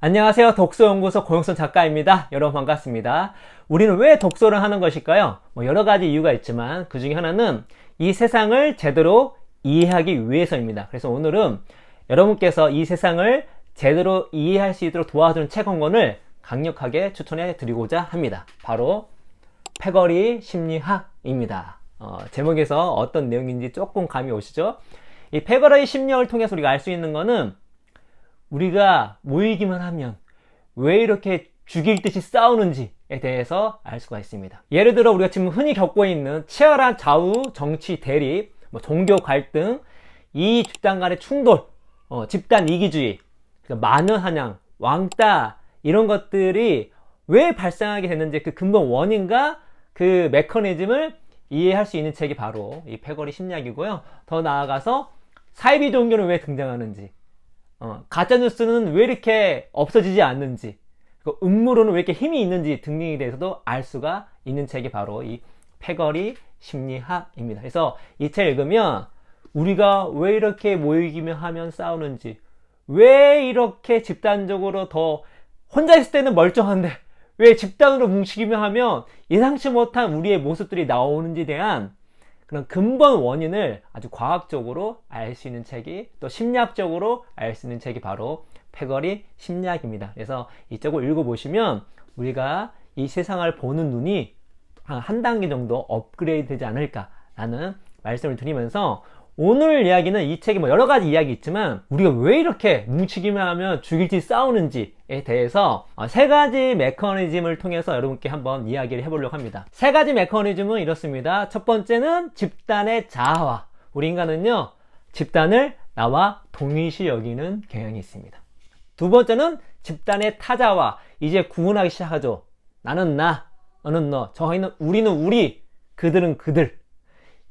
안녕하세요. 독서연구소 고영선 작가입니다. 여러분 반갑습니다. 우리는 왜 독서를 하는 것일까요? 여러 가지 이유가 있지만 그 중에 하나는 이 세상을 제대로 이해하기 위해서입니다. 그래서 오늘은 여러분께서 이 세상을 제대로 이해할 수 있도록 도와주는 책 한 권을 강력하게 추천해 드리고자 합니다. 바로 패거리 심리학입니다. 제목에서 어떤 내용인지 조금 감이 오시죠? 이 패거리 심리학을 통해서 우리가 알 수 있는 거는 우리가 모이기만 하면 왜 이렇게 죽일 듯이 싸우는지에 대해서 알 수가 있습니다. 예를 들어 우리가 지금 흔히 겪고 있는 치열한 좌우 정치 대립, 종교 갈등, 이 집단 간의 충돌, 집단 이기주의, 만연한양, 왕따 이런 것들이 왜 발생하게 됐는지 그 근본 원인과 그 메커니즘을 이해할 수 있는 책이 바로 이 패거리 심리학이고요. 더 나아가서 사이비 종교는 왜 등장하는지, 가짜뉴스는 왜 이렇게 없어지지 않는지, 음모론은 왜 이렇게 힘이 있는지 등등에 대해서도 알 수가 있는 책이 바로 이 패거리 심리학입니다. 그래서 이 책 읽으면 우리가 왜 이렇게 모이기만 하면 싸우는지, 왜 이렇게 집단적으로 더 혼자 있을 때는 멀쩡한데 왜 집단으로 뭉치기만 하면 예상치 못한 우리의 모습들이 나오는지에 대한 그런 근본 원인을 아주 과학적으로 알 수 있는 책이, 또 심리학적으로 알 수 있는 책이 바로 패거리 심리학입니다. 그래서 이 책을 읽어보시면 우리가 이 세상을 보는 눈이 한 단계 정도 업그레이드 되지 않을까라는 말씀을 드리면서, 오늘 이야기는 이 책에 여러 가지 이야기 있지만 우리가 왜 이렇게 뭉치기만 하면 죽일지 싸우는지에 대해서 세 가지 메커니즘을 통해서 여러분께 한번 이야기를 해보려고 합니다. 세 가지 메커니즘은 이렇습니다. 첫 번째는 집단의 자아화. 우리 인간은요, 집단을 나와 동일시 여기는 경향이 있습니다. 두 번째는 집단의 타자화. 이제 구분하기 시작하죠. 나는 나, 너는 너, 저희는 우리는 우리, 그들은 그들.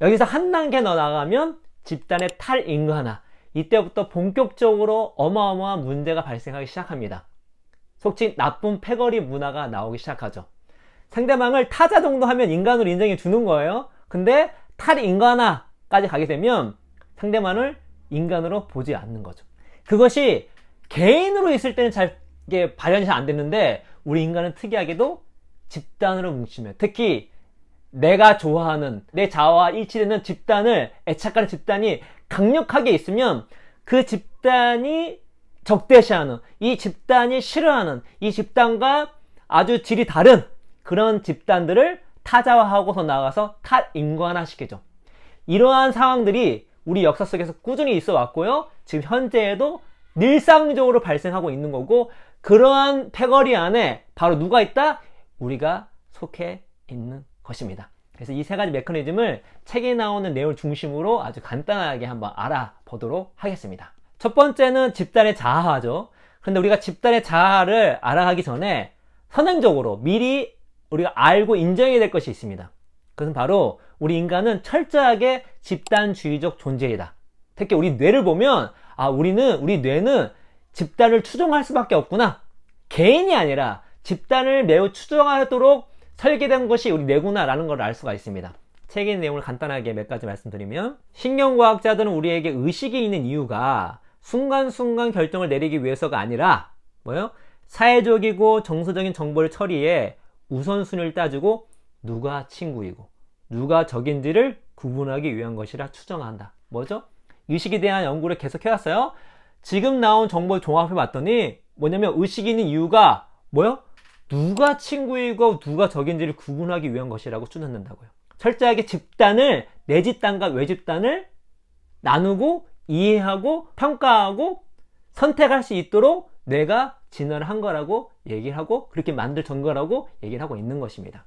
여기서 한 단계 더 나가면 집단의 탈인간화. 이때부터 본격적으로 어마어마한 문제가 발생하기 시작합니다. 속칭 나쁜 패거리 문화가 나오기 시작하죠. 상대방을 타자 정도 하면 인간으로 인정해 주는 거예요. 근데 탈인간화까지 가게 되면 상대방을 인간으로 보지 않는 거죠. 그것이 개인으로 있을 때는 잘 이게 발현이 잘 안 되는데, 우리 인간은 특이하게도 집단으로 뭉치면, 특히 내가 좋아하는, 내 자아와 일치되는 집단을 애착하는 집단이 강력하게 있으면 그 집단이 적대시하는, 이 집단이 싫어하는, 이 집단과 아주 질이 다른 그런 집단들을 타자화하고 더 나아가서 탈인간화 시키죠. 이러한 상황들이 우리 역사 속에서 꾸준히 있어 왔고요, 지금 현재에도 일상적으로 발생하고 있는 거고, 그러한 패거리 안에 바로 누가 있다? 우리가 속해 있는 것입니다. 그래서 이 세 가지 메커니즘을 책에 나오는 내용을 중심으로 아주 간단하게 한번 알아보도록 하겠습니다. 첫 번째는 집단의 자아죠. 그런데 우리가 집단의 자아를 알아가기 전에 선행적으로 미리 우리가 알고 인정해야 될 것이 있습니다. 그것은 바로 우리 인간은 철저하게 집단주의적 존재이다. 특히 우리 뇌를 보면 우리 뇌는 집단을 추종할 수밖에 없구나, 개인이 아니라 집단을 매우 추종하도록 설계된 것이 우리 뇌구나라는 걸 알 수가 있습니다. 책의 내용을 간단하게 몇 가지 말씀드리면, 신경과학자들은 우리에게 의식이 있는 이유가 순간순간 결정을 내리기 위해서가 아니라 사회적이고 정서적인 정보를 처리해 우선순위를 따지고 누가 친구이고 누가 적인지를 구분하기 위한 것이라 추정한다. 뭐죠? 의식에 대한 연구를 계속 해왔어요. 지금 나온 정보를 종합해 봤더니 뭐냐면, 의식이 있는 이유가 누가 친구이고 누가 적인지를 구분하기 위한 것이라고 추정된다고요. 철저하게 집단을, 내 집단과 외 집단을 나누고 이해하고 평가하고 선택할 수 있도록 뇌가 진화를 한 거라고 얘기를 하고, 그렇게 만들어진 거라고 얘기를 하고 있는 것입니다.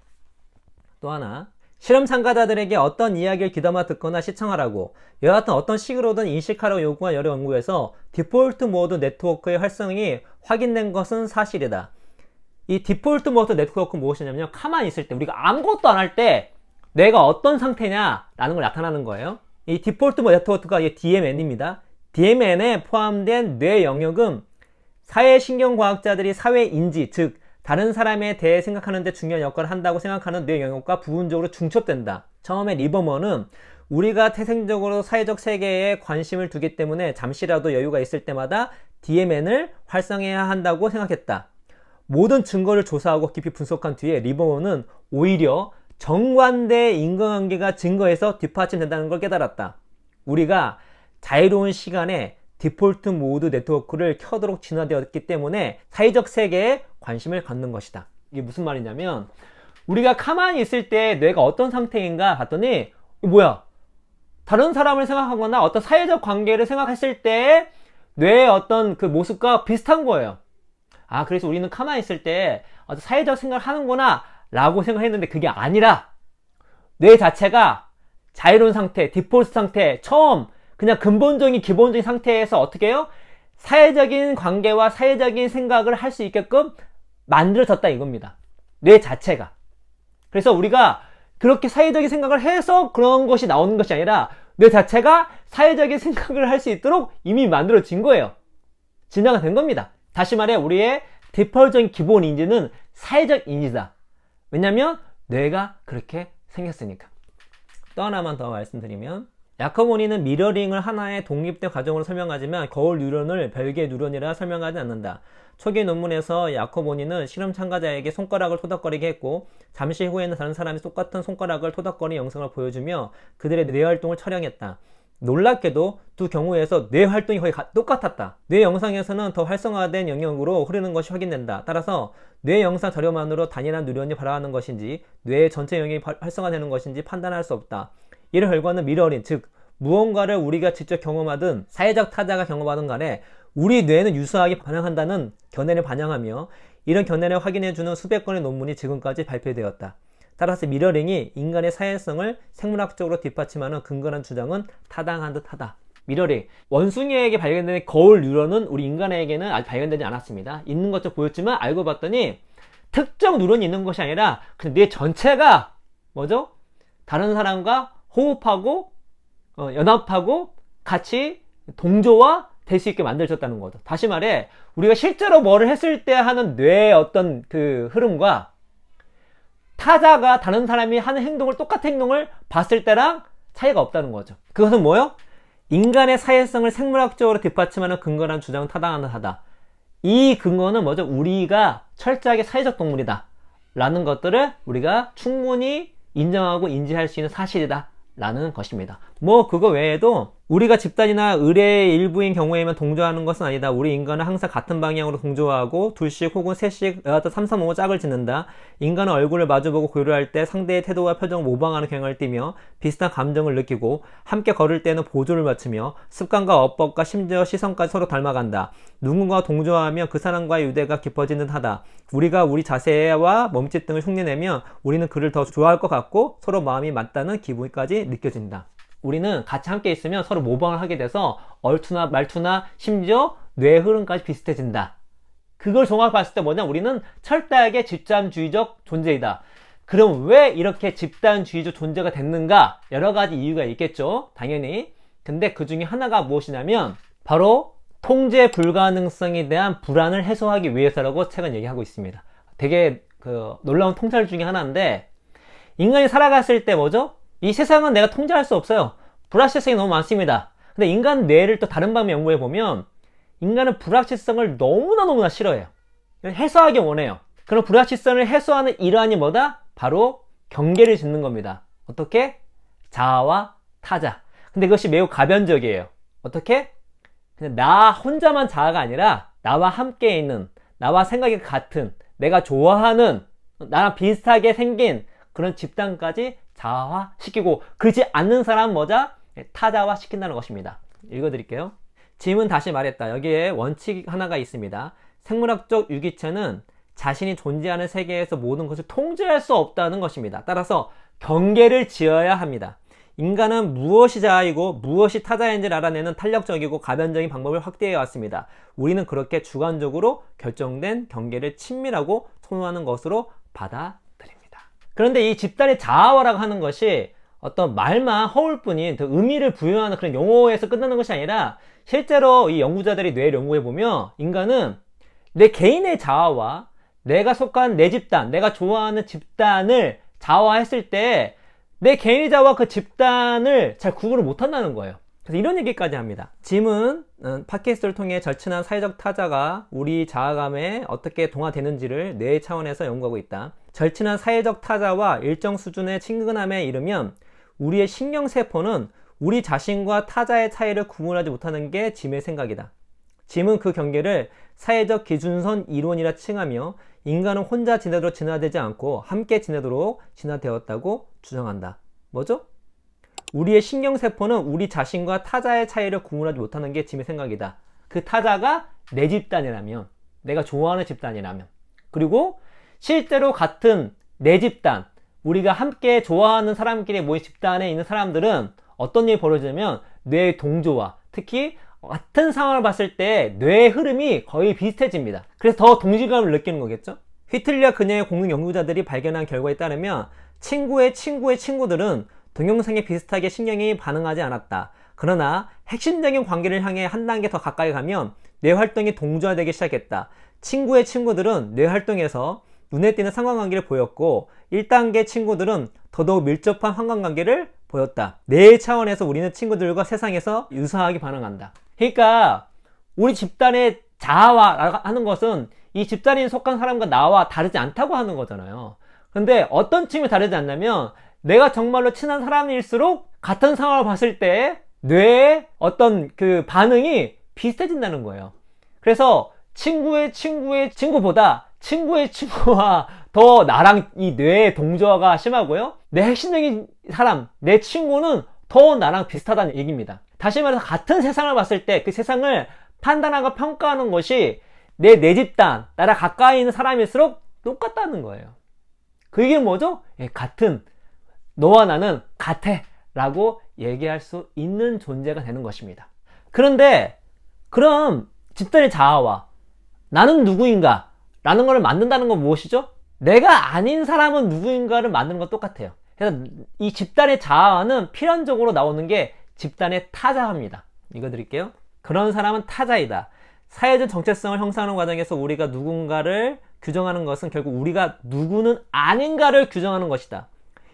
또 하나, 실험 참가자들에게 어떤 이야기를 귀담아 듣거나 시청하라고, 여하튼 어떤 식으로든 인식하라고 요구한 여러 연구에서 디폴트 모드 네트워크의 활성이 확인된 것은 사실이다. 이 디폴트 모드 네트워크 무엇이냐면요, 가만히 있을 때, 우리가 아무것도 안 할 때 뇌가 어떤 상태냐라는 걸 나타나는 거예요. 이 디폴트 모드 네트워크가 DMN입니다. DMN에 포함된 뇌 영역은 사회신경과학자들이 사회인지, 즉 다른 사람에 대해 생각하는 데 중요한 역할을 한다고 생각하는 뇌 영역과 부분적으로 중첩된다. 처음에 리버먼은 우리가 태생적으로 사회적 세계에 관심을 두기 때문에 잠시라도 여유가 있을 때마다 DMN을 활성화해야 한다고 생각했다. 모든 증거를 조사하고 깊이 분석한 뒤에 리버먼은 오히려 정반대 인과관계가 증거에서 뒷받침된다는 걸 깨달았다. 우리가 자유로운 시간에 디폴트 모드 네트워크를 켜도록 진화되었기 때문에 사회적 세계에 관심을 갖는 것이다. 이게 무슨 말이냐면 우리가 가만히 있을 때 뇌가 어떤 상태인가 봤더니 뭐야? 다른 사람을 생각하거나 어떤 사회적 관계를 생각했을 때 뇌의 어떤 그 모습과 비슷한 거예요. 아, 그래서 우리는 가만히 있을 때 어떤 사회적 생각을 하는구나 라고 생각했는데 그게 아니라 뇌 자체가 자유로운 상태, 디폴트 상태, 처음 그냥 근본적인 기본적인 상태에서 어떻게 해요? 사회적인 관계와 사회적인 생각을 할 수 있게끔 만들어졌다 이겁니다. 뇌 자체가. 그래서 우리가 그렇게 사회적인 생각을 해서 그런 것이 나오는 것이 아니라 뇌 자체가 사회적인 생각을 할 수 있도록 이미 만들어진 거예요. 진화가 된 겁니다. 다시 말해 우리의 디폴트적인 기본 인지는 사회적 인지다. 왜냐면 뇌가 그렇게 생겼으니까. 또 하나만 더 말씀드리면 야코보니는 미러링을 하나의 독립된 과정으로 설명하지만 거울 뉴런을 별개의 뉴런이라 설명하지 않는다. 초기 논문에서 야코보니는 실험 참가자에게 손가락을 토닥거리게 했고 잠시 후에는 다른 사람이 똑같은 손가락을 토닥거리는 영상을 보여주며 그들의 뇌 활동을 촬영했다. 놀랍게도 두 경우에서 뇌 활동이 거의 똑같았다. 뇌 영상에서는 더 활성화된 영역으로 흐르는 것이 확인된다. 따라서 뇌 영상 자료만으로 단일한 뉴런이 발화하는 것인지 뇌의 전체 영역이 활성화되는 것인지 판단할 수 없다. 이런 결과는 미러링, 즉 무언가를 우리가 직접 경험하든 사회적 타자가 경험하든 간에 우리 뇌는 유사하게 반응한다는 견해를 반영하며 이런 견해를 확인해주는 수백 건의 논문이 지금까지 발표되었다. 따라서 미러링이 인간의 사회성을 생물학적으로 뒷받침하는 근거한 주장은 타당한 듯하다. 미러링, 원숭이에게 발견된 거울 뉴런은 우리 인간에게는 아직 발견되지 않았습니다. 있는 것처럼 보였지만 알고 봤더니 특정 뉴런이 있는 것이 아니라 그냥 뇌 전체가 뭐죠? 다른 사람과 호흡하고 연합하고 같이 동조화 될 수 있게 만들어졌다는 거죠. 다시 말해 우리가 실제로 뭐를 했을 때 하는 뇌의 어떤 그 흐름과 타자가 다른 사람이 하는 행동을 똑같은 행동을 봤을 때랑 차이가 없다는 거죠. 그것은 뭐요? 인간의 사회성을 생물학적으로 뒷받침하는 근거라는 주장은 타당하다. 이 근거는 뭐죠? 우리가 철저하게 사회적 동물이다 라는 것들을 우리가 충분히 인정하고 인지할 수 있는 사실이다 라는 것입니다. 뭐 그거 외에도 우리가 집단이나 의뢰의 일부인 경우에만 동조하는 것은 아니다. 우리 인간은 항상 같은 방향으로 동조하고 둘씩 혹은 셋씩 3, 3, 5 짝을 짓는다. 인간은 얼굴을 마주보고 고려할 때 상대의 태도와 표정을 모방하는 경향을 띠며 비슷한 감정을 느끼고 함께 걸을 때는 보조를 맞추며 습관과 어법과 심지어 시선까지 서로 닮아간다. 누군가와 동조하면 그 사람과의 유대가 깊어지는 듯 하다. 우리가 우리 자세와 몸짓 등을 흉내내면 우리는 그를 더 좋아할 것 같고 서로 마음이 맞다는 기분까지 느껴진다. 우리는 같이 함께 있으면 서로 모방을 하게 돼서 얼투나 말투나 심지어 뇌 흐름까지 비슷해진다. 그걸 종합 봤을 때 뭐냐? 우리는 철저하게 집단주의적 존재이다. 그럼 왜 이렇게 집단주의적 존재가 됐는가? 여러 가지 이유가 있겠죠. 당연히. 근데 그 중에 하나가 무엇이냐면 바로 통제 불가능성에 대한 불안을 해소하기 위해서라고 책은 얘기하고 있습니다. 되게 놀라운 통찰 중에 하나인데 인간이 살아갔을 때 뭐죠? 이 세상은 내가 통제할 수 없어요. 불확실성이 너무 많습니다. 근데 인간 뇌를 또 다른 방면 연구해보면 인간은 불확실성을 너무나 싫어해요. 해소하기 원해요. 그럼 불확실성을 해소하는 일환이 뭐다? 바로 경계를 짓는 겁니다. 어떻게? 자아와 타자. 근데 그것이 매우 가변적이에요. 어떻게? 그냥 나 혼자만 자아가 아니라 나와 함께 있는, 나와 생각이 같은, 내가 좋아하는, 나랑 비슷하게 생긴 그런 집단까지 자아화 시키고 그렇지 않는 사람은 뭐자? 타자화 시킨다는 것입니다. 읽어드릴게요. 짐은 다시 말했다. 여기에 원칙 하나가 있습니다. 생물학적 유기체는 자신이 존재하는 세계에서 모든 것을 통제할 수 없다는 것입니다. 따라서 경계를 지어야 합니다. 인간은 무엇이 자아이고 무엇이 타자인지를 알아내는 탄력적이고 가변적인 방법을 확대해 왔습니다. 우리는 그렇게 주관적으로 결정된 경계를 친밀하고 선호하는 것으로 받아들입니다. 그런데 이 집단의 자아화라고 하는 것이 어떤 말만 허울 뿐인 더 의미를 부여하는 그런 용어에서 끝나는 것이 아니라 실제로 이 연구자들이 뇌를 연구해보면 인간은 내 개인의 자아와 내가 속한 내 집단, 내가 좋아하는 집단을 자아화했을 때 내 개인의 자아와 그 집단을 잘 구분을 못한다는 거예요. 그래서 이런 얘기까지 합니다. 짐은 팟캐스트를 통해 절친한 사회적 타자가 우리 자아감에 어떻게 동화되는지를 뇌 차원에서 연구하고 있다. 절친한 사회적 타자와 일정 수준의 친근함에 이르면 우리의 신경세포는 우리 자신과 타자의 차이를 구분하지 못하는 게 짐의 생각이다. 짐은 그 경계를 사회적 기준선 이론이라 칭하며 인간은 혼자 지내도록 진화되지 않고 함께 지내도록 진화되었다고 주장한다. 뭐죠? 우리의 신경세포는 우리 자신과 타자의 차이를 구분하지 못하는 게 짐의 생각이다. 그 타자가 내 집단이라면, 내가 좋아하는 집단이라면, 그리고 실제로 같은 내 집단, 우리가 함께 좋아하는 사람끼리 모인 집단에 있는 사람들은 어떤 일이 벌어지냐면 뇌의 동조와 특히 같은 상황을 봤을 때 뇌의 흐름이 거의 비슷해집니다. 그래서 더 동질감을 느끼는 거겠죠? 휘틀리와 그녀의 공동 연구자들이 발견한 결과에 따르면 친구의 친구의 친구들은 동영상에 비슷하게 신경이 반응하지 않았다. 그러나 핵심적인 관계를 향해 한 단계 더 가까이 가면 뇌 활동이 동조화되기 시작했다. 친구의 친구들은 뇌 활동에서 눈에 띄는 상관관계를 보였고 1단계 친구들은 더더욱 밀접한 상관관계를 보였다. 뇌 차원에서 우리는 친구들과 세상에서 유사하게 반응한다. 그러니까 우리 집단의 자아와 하는 것은 이 집단에 속한 사람과 나와 다르지 않다고 하는 거잖아요. 근데 어떤 측면이 다르지 않냐면 내가 정말로 친한 사람일수록 같은 상황을 봤을 때 뇌의 어떤 그 반응이 비슷해진다는 거예요. 그래서 친구의 친구의 친구보다 친구의 친구와 더 나랑 이 뇌의 동조화가 심하고요. 내 핵심적인 사람, 내 친구는 더 나랑 비슷하다는 얘기입니다. 다시 말해서 같은 세상을 봤을 때 그 세상을 판단하고 평가하는 것이 내 집단, 나랑 가까이 있는 사람일수록 똑같다는 거예요. 그게 뭐죠? 같은, 너와 나는 같아 라고 얘기할 수 있는 존재가 되는 것입니다. 그런데 그럼 집단의 자아와 나는 누구인가 라는 걸 만든다는 건 무엇이죠? 내가 아닌 사람은 누구인가를 만드는 건 똑같아요. 그래서 이 집단의 자아는 필연적으로 나오는 게 집단의 타자입니다. 읽어드릴게요. 그런 사람은 타자이다. 사회적 정체성을 형성하는 과정에서 우리가 누군가를 규정하는 것은 결국 우리가 누구는 아닌가를 규정하는 것이다.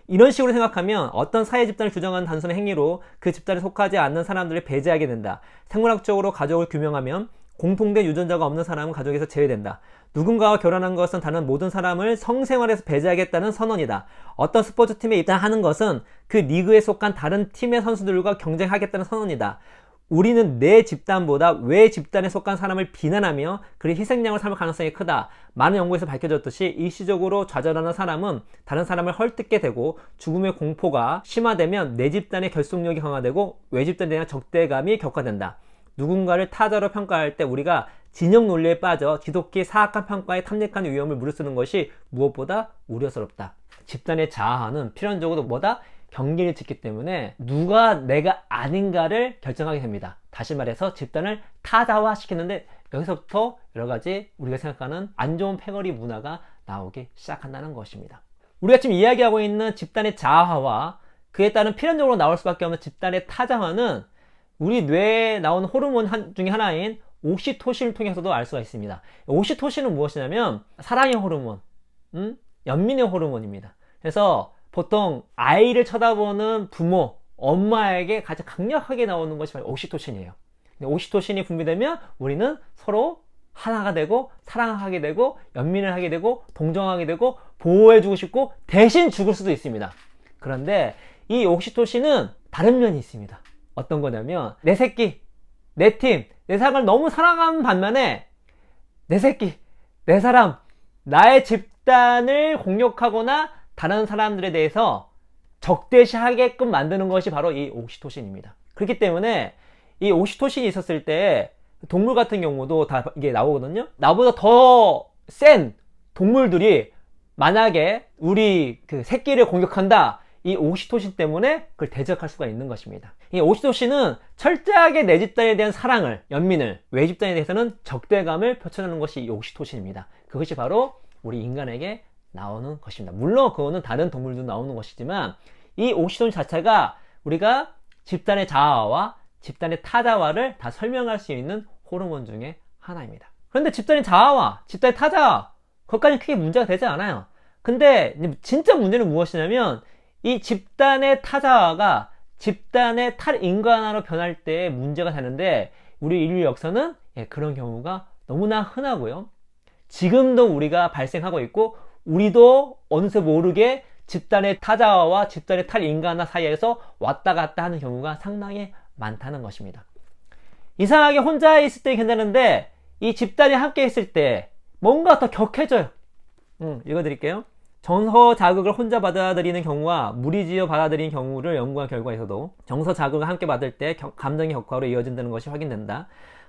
이런 식으로 생각하면 어떤 사회 집단을 규정하는 단순한 행위로 그 집단에 속하지 않는 사람들을 배제하게 된다. 생물학적으로 가족을 규명하면 공통된 유전자가 없는 사람은 가족에서 제외된다. 누군가와 결혼한 것은 다른 모든 사람을 성생활에서 배제하겠다는 선언이다. 어떤 스포츠팀에 입단하는 것은 그 리그에 속한 다른 팀의 선수들과 경쟁하겠다는 선언이다. 우리는 내 집단보다 외 집단에 속한 사람을 비난하며 그리 희생양을 삼을 가능성이 크다. 많은 연구에서 밝혀졌듯이 일시적으로 좌절하는 사람은 다른 사람을 헐뜯게 되고 죽음의 공포가 심화되면 내 집단의 결속력이 강화되고 외 집단에 대한 적대감이 격화된다. 누군가를 타자로 평가할 때 우리가 진영 논리에 빠져 지독히 사악한 평가에 탐닉하는 위험을 무릅쓰는 것이 무엇보다 우려스럽다. 집단의 자아는 필연적으로 뭐다? 경계를 짓기 때문에 누가 내가 아닌가를 결정하게 됩니다. 다시 말해서 집단을 타자화 시키는데 여기서부터 여러가지 우리가 생각하는 안 좋은 패거리 문화가 나오기 시작한다는 것입니다. 우리가 지금 이야기하고 있는 집단의 자아화와 그에 따른 필연적으로 나올 수밖에 없는 집단의 타자화는 우리 뇌에 나오는 호르몬 중에 하나인 옥시토신을 통해서도 알 수가 있습니다. 옥시토신은 무엇이냐면 사랑의 호르몬, 연민의 호르몬입니다. 그래서 보통 아이를 쳐다보는 부모, 엄마에게 가장 강력하게 나오는 것이 바로 옥시토신이에요. 옥시토신이 분비되면 우리는 서로 하나가 되고 사랑하게 되고 연민을 하게 되고 동정하게 되고 보호해주고 싶고 대신 죽을 수도 있습니다. 그런데 이 옥시토신은 다른 면이 있습니다. 어떤 거냐면 내 새끼, 내 팀, 내 사람을 너무 사랑하는 반면에 내 새끼, 내 사람, 나의 집단을 공격하거나 다른 사람들에 대해서 적대시하게끔 만드는 것이 바로 이 옥시토신입니다. 그렇기 때문에 이 옥시토신이 있었을 때 동물 같은 경우도 다 이게 나오거든요. 나보다 더 센 동물들이 만약에 우리 그 새끼를 공격한다, 이 옥시토신 때문에 그걸 대적할 수가 있는 것입니다. 이 옥시토신은 철저하게 내 집단에 대한 사랑을, 연민을, 외 집단에 대해서는 적대감을 표출하는 것이 이 옥시토신입니다. 그것이 바로 우리 인간에게 나오는 것입니다. 물론 그거는 다른 동물도 나오는 것이지만 이 옥시토신 자체가 우리가 집단의 자아와 집단의 타자화를 다 설명할 수 있는 호르몬 중에 하나입니다. 그런데 집단의 자아와 집단의 타자화, 그것까지는 크게 문제가 되지 않아요. 근데 진짜 문제는 무엇이냐면 이 집단의 타자화가 집단의 탈인간화로 변할 때 문제가 되는데 우리 인류 역사는 그런 경우가 너무나 흔하고요. 지금도 우리가 발생하고 있고 우리도 어느새 모르게 집단의 타자화와 집단의 탈인간화 사이에서 왔다 갔다 하는 경우가 상당히 많다는 것입니다. 이상하게 혼자 있을 때 괜찮은데 이 집단이 함께 있을 때 뭔가 더 격해져요. 읽어드릴게요. 정서 자극을 혼자 받아들이는 경우와 무리지어 받아들이는 경우를 연구한 결과에서도 정서 자극을 함께 받을 때 감정의 격화로 이어진다는 것이 확인된다.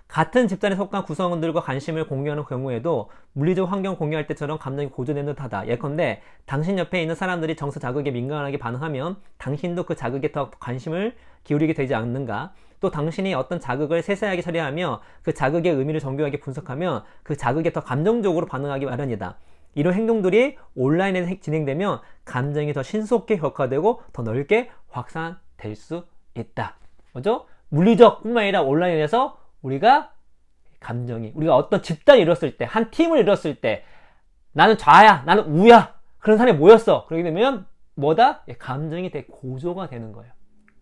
같은 집단에 속한 구성원들과 관심을 공유하는 경우에도 물리적 환경 공유할 때처럼 감정이 고조되는 듯하다. 예컨대 당신 옆에 있는 사람들이 정서 자극에 민감하게 반응하면 당신도 그 자극에 더 관심을 기울이게 되지 않는가? 또 당신이 어떤 자극을 세세하게 처리하며 그 자극의 의미를 정교하게 분석하며 그 자극에 더 감정적으로 반응하기 마련이다. 이런 행동들이 온라인에 진행되면 감정이 더 신속히 격화되고 더 넓게 확산될 수 있다. 뭐죠? 물리적 뿐만 아니라 온라인에서 우리가 어떤 집단을 이뤘을 때, 한 팀을 이뤘을 때, 나는 좌야, 나는 우야, 그런 사람이 모였어. 그러게 되면, 뭐다? 감정이 되게 고조가 되는 거예요.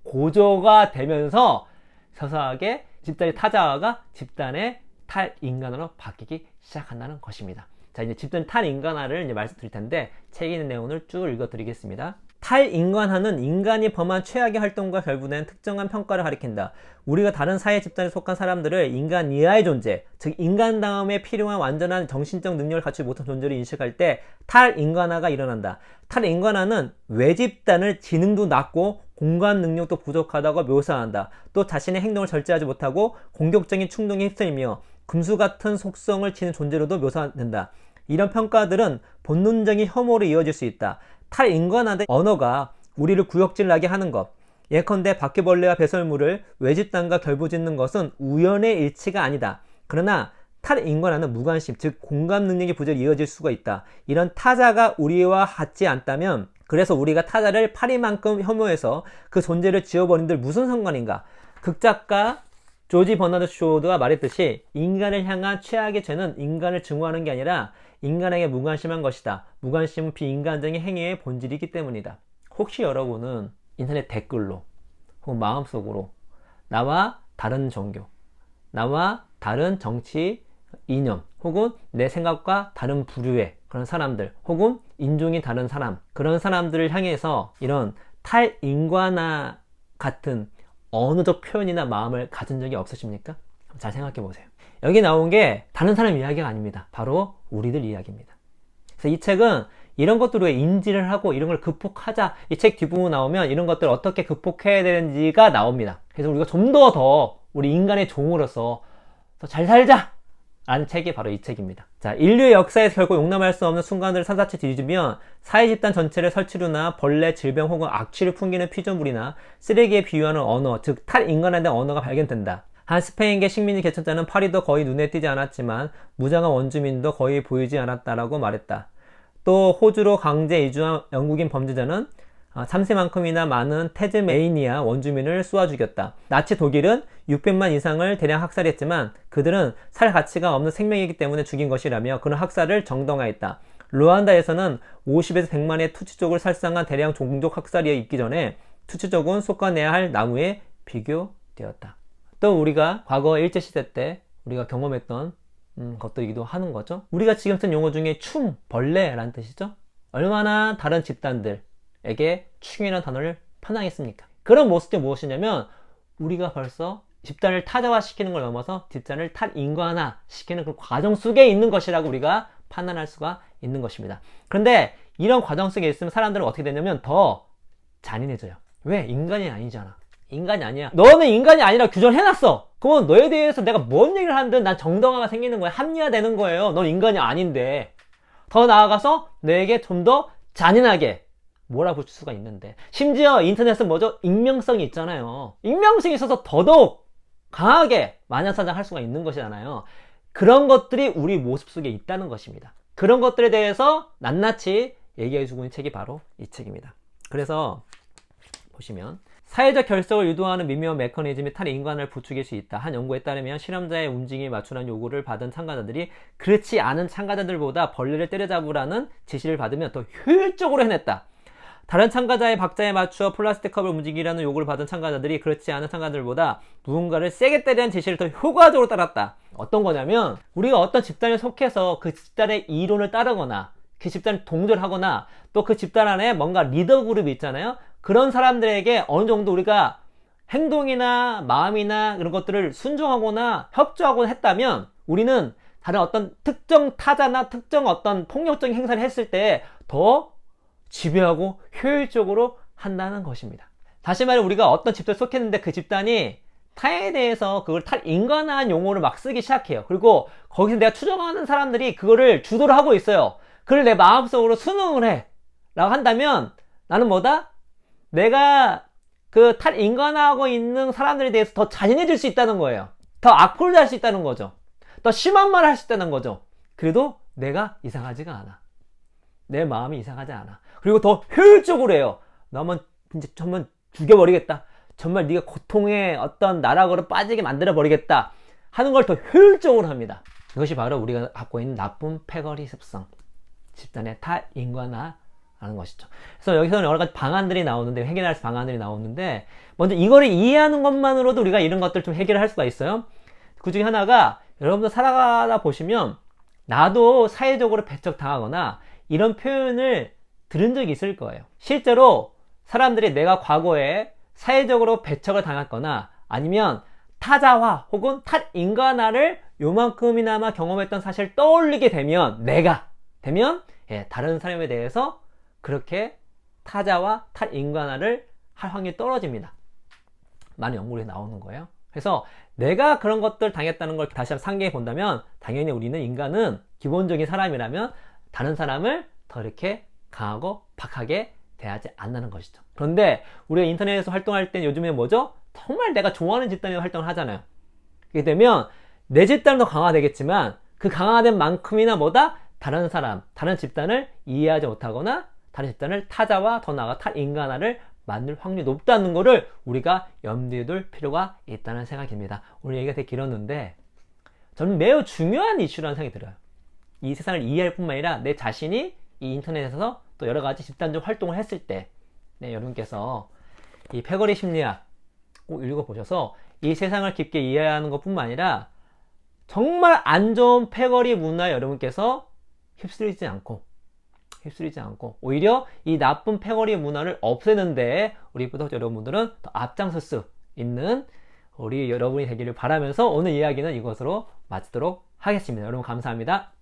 고조가 되면서, 서서하게 집단의 타자화가 집단의 탈인간화로 바뀌기 시작한다는 것입니다. 자, 이제 집단 탈인간화를 이제 말씀드릴 텐데, 책에 있는 내용을 쭉 읽어드리겠습니다. 탈인간화는 인간이 범한 최악의 활동과 결부된 특정한 평가를 가리킨다. 우리가 다른 사회 집단에 속한 사람들을 인간 이하의 존재, 즉 인간 다음에 필요한 완전한 정신적 능력을 갖추지 못한 존재로 인식할 때 탈인간화가 일어난다. 탈인간화는 외집단을 지능도 낮고 공감 능력도 부족하다고 묘사한다. 또 자신의 행동을 절제하지 못하고 공격적인 충동에 휩쓸리며 금수 같은 속성을 지닌 존재로도 묘사된다. 이런 평가들은 본능적인 혐오로 이어질 수 있다. 탈인간화된 언어가 우리를 구역질나게 하는 것, 예컨대 바퀴벌레와 배설물을 외집단과 결부짓는 것은 우연의 일치가 아니다. 그러나 탈인간화는 무관심, 즉 공감 능력의 부재로 이어질 수가 있다. 이런 타자가 우리와 같지 않다면, 그래서 우리가 타자를 파리만큼 혐오해서 그 존재를 지워버린들 무슨 상관인가? 극작가 조지 버나드 쇼드가 말했듯이 인간을 향한 최악의 죄는 인간을 증오하는 게 아니라 인간에게 무관심한 것이다. 무관심은 비인간적인 행위의 본질이기 때문이다. 혹시 여러분은 인터넷 댓글로 혹은 마음속으로 나와 다른 종교, 나와 다른 정치 이념, 혹은 내 생각과 다른 부류의 그런 사람들, 혹은 인종이 다른 사람, 그런 사람들을 향해서 이런 탈인간화 같은 언어적 표현이나 마음을 가진 적이 없으십니까? 잘 생각해 보세요. 여기 나온 게 다른 사람 이야기가 아닙니다. 바로 우리들 이야기입니다. 그래서 이 책은 이런 것들을 인지를 하고 이런 걸 극복하자. 이 책 뒷부분 나오면 이런 것들을 어떻게 극복해야 되는지가 나옵니다. 그래서 우리가 좀 더 우리 인간의 종으로서 더 잘 살자! 라는 책이 바로 이 책입니다. 자, 인류의 역사에서 결코 용납할 수 없는 순간들을 산사치 뒤집으면 사회 집단 전체를 설치류나 벌레, 질병 혹은 악취를 풍기는 피조물이나 쓰레기에 비유하는 언어, 즉 탈인간화된 언어가 발견된다. 한 스페인계 식민지 개척자는 파리도 거의 눈에 띄지 않았지만 무장한 원주민도 거의 보이지 않았다라고 말했다. 또 호주로 강제 이주한 영국인 범죄자는 3세만큼이나 많은 태즈메이니아 원주민을 쏘아 죽였다. 나치 독일은 600만 이상을 대량 학살했지만 그들은 살 가치가 없는 생명이기 때문에 죽인 것이라며 그런 학살을 정당화했다. 루안다에서는 50에서 100만의 투치족을 살상한 대량 종족 학살이 있기 전에 투치족은 솎아내야 할 나무에 비교되었다. 또 우리가 과거 일제시대 때 우리가 경험했던 것들이기도 하는 거죠. 우리가 지금 쓴 용어 중에 충, 벌레라는 뜻이죠. 얼마나 다른 집단들에게 충이라는 단어를 편향했습니까? 그런 모습이 무엇이냐면 우리가 벌써 집단을 타자화시키는 걸 넘어서 집단을 탈인간화시키는 그 과정 속에 있는 것이라고 우리가 판단할 수가 있는 것입니다. 그런데 이런 과정 속에 있으면 사람들은 어떻게 되냐면 더 잔인해져요. 왜? 인간이 아니잖아. 인간이 아니야. 너는 인간이 아니라 규정해놨어. 그건 너에 대해서 내가 뭔 얘기를 하든 난 정당화가 생기는 거야. 합리화되는 거예요. 넌 인간이 아닌데. 더 나아가서 너에게 좀 더 잔인하게 몰아붙일 수가 있는데, 심지어 인터넷은 뭐죠? 익명성이 있잖아요. 익명성이 있어서 더더욱 강하게 마녀사냥할 수가 있는 것이잖아요. 그런 것들이 우리 모습 속에 있다는 것입니다. 그런 것들에 대해서 낱낱이 얘기해주고 있는 책이 바로 이 책입니다. 그래서 보시면 사회적 결석을 유도하는 미묘한 메커니즘이 탈인간을 부추길 수 있다. 한 연구에 따르면 실험자의 움직임에 맞추라는 요구를 받은 참가자들이 그렇지 않은 참가자들보다 벌레를 때려잡으라는 지시를 받으면 더 효율적으로 해냈다. 다른 참가자의 박자에 맞추어 플라스틱 컵을 움직이라는 요구를 받은 참가자들이 그렇지 않은 참가자들보다 누군가를 세게 때리는 지시를 더 효과적으로 따랐다. 어떤 거냐면 우리가 어떤 집단에 속해서 그 집단의 이론을 따르거나 그 집단을 동조하거나 또 그 집단 안에 뭔가 리더 그룹이 있잖아요. 그런 사람들에게 어느 정도 우리가 행동이나 마음이나 이런 것들을 순종하거나 협조하거나 했다면 우리는 다른 어떤 특정 타자나 특정 어떤 폭력적인 행사를 했을 때 더 지배하고 효율적으로 한다는 것입니다. 다시 말해 우리가 어떤 집단에 속했는데 그 집단이 타에 대해서 그걸 탈인간화한 용어를 막 쓰기 시작해요. 그리고 거기서 내가 추종하는 사람들이 그거를 주도를 하고 있어요. 그걸 내 마음속으로 순응을 해 라고 한다면 나는 뭐다? 내가 그 탈인간화하고 있는 사람들에 대해서 더 잔인해질 수 있다는 거예요. 더 악플을 할 수 있다는 거죠. 더 심한 말을 할 수 있다는 거죠. 그래도 내가 이상하지가 않아. 내 마음이 이상하지 않아. 그리고 더 효율적으로 해요. 너만 이제 정말 죽여버리겠다. 정말 네가 고통의 어떤 나락으로 빠지게 만들어버리겠다 하는 걸 더 효율적으로 합니다. 이것이 바로 우리가 갖고 있는 나쁜 패거리 습성, 집단의 탈인간화라는 것이죠. 그래서 여기서는 여러 가지 방안들이 나오는데, 해결할 방안들이 나오는데, 먼저 이거를 이해하는 것만으로도 우리가 이런 것들을 좀 해결할 수가 있어요. 그 중에 하나가, 여러분들 살아가다 보시면 나도 사회적으로 배척당하거나 이런 표현을 들은 적이 있을 거예요. 실제로 사람들이 내가 과거에 사회적으로 배척을 당했거나 아니면 타자화 혹은 탈인간화를 요만큼이나마 경험했던 사실을 떠올리게 되면 다른 사람에 대해서 그렇게 타자와 탈인간화를 할 확률이 떨어집니다. 많은 연구에 나오는 거예요. 그래서 내가 그런 것들 당했다는 걸 다시 한번 상기해 본다면 당연히 우리는 인간은 기본적인 사람이라면 다른 사람을 더 이렇게 강하고 박하게 대하지 않는 것이죠. 그런데 우리가 인터넷에서 활동할 때 요즘에 뭐죠? 정말 내가 좋아하는 집단에서 활동을 하잖아요. 그렇게 되면 내 집단은 더 강화되겠지만 그 강화된 만큼이나 뭐다? 다른 사람, 다른 집단을 이해하지 못하거나 다른 집단을 타자와 더 나아가 탈인간화를 만들 확률이 높다는 것을 우리가 염두에 둘 필요가 있다는 생각이 듭니다. 오늘 얘기가 되게 길었는데 저는 매우 중요한 이슈라는 생각이 들어요. 이 세상을 이해할 뿐만 아니라 내 자신이 이 인터넷에서 또 여러 가지 집단적 활동을 했을 때 여러분께서 이 패거리 심리학 꼭 읽어보셔서 이 세상을 깊게 이해하는 것 뿐만 아니라 정말 안 좋은 패거리 문화에 여러분께서 휩쓸리지 않고 오히려 이 나쁜 패거리 문화를 없애는데 우리 구독자 여러분들은 더 앞장설 수 있는 우리 여러분이 되기를 바라면서 오늘 이야기는 이것으로 마치도록 하겠습니다. 여러분 감사합니다.